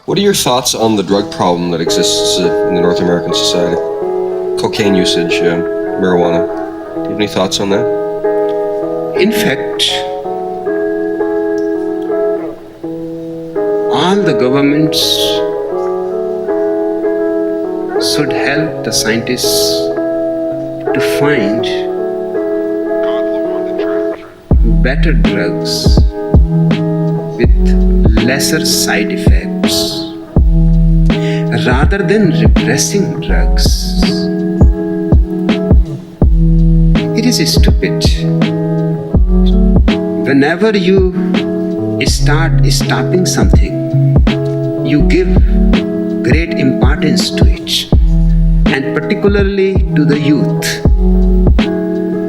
What are your thoughts on the drug problem that exists in the North American society? Cocaine usage, marijuana. Do you have any thoughts on that? In fact, all the governments should help the scientists to find better drugs with lesser side effects rather than repressing drugs. It is stupid. Whenever you start stopping something, you give great importance to it, and particularly to the youth.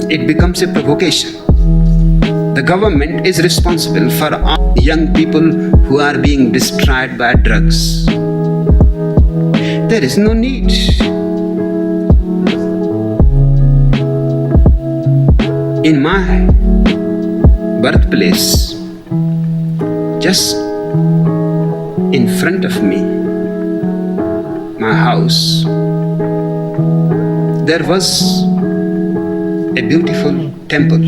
It becomes a provocation. The government is responsible for all young people who are being destroyed by drugs. There is no need. In my birthplace, just in front of me, my house, there was a beautiful temple.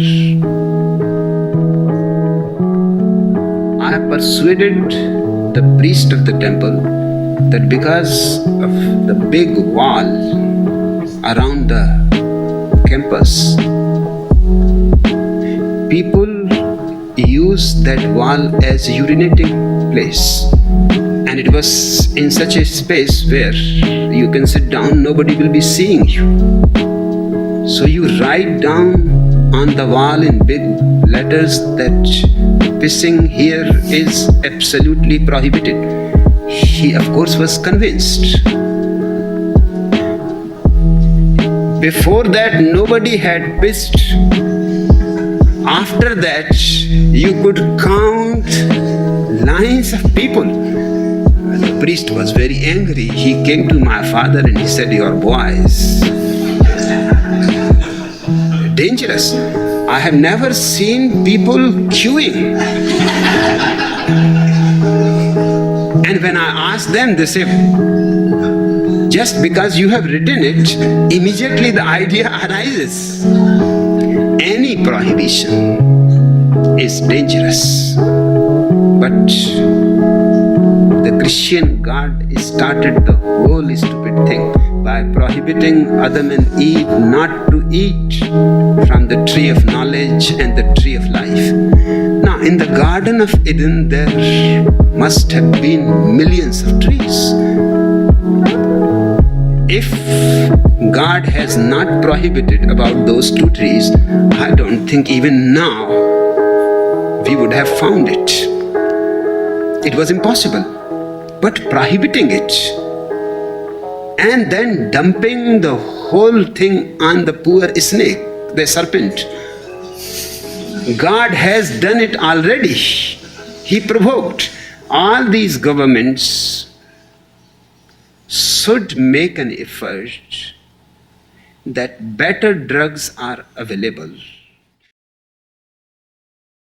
I persuaded the priest of the temple that because of the big wall around the campus, people use that wall as urinating place, and it was in such a space where you can sit down, nobody will be seeing you. So you write down on the wall in big letters that pissing here is absolutely prohibited. He of course was convinced. Before that nobody had pissed. After that, you could count lines of people. The priest was very angry. He came to my father and he said, "Your boys, dangerous. I have never seen people queuing." And when I asked them, they say, just because you have written it, immediately the idea arises. Any prohibition is dangerous. But the Christian God started the whole stupid thing by prohibiting Adam and Eve not to eat from the tree of knowledge and the tree of life. Now, in the Garden of Eden, there must have been millions of trees. If God has not prohibited about those two trees, I don't think even now we would have found it. It was impossible. But prohibiting it and then dumping the whole thing on the poor snake, the serpent, God has done it already. He provoked. All these governments should make an effort that better drugs are available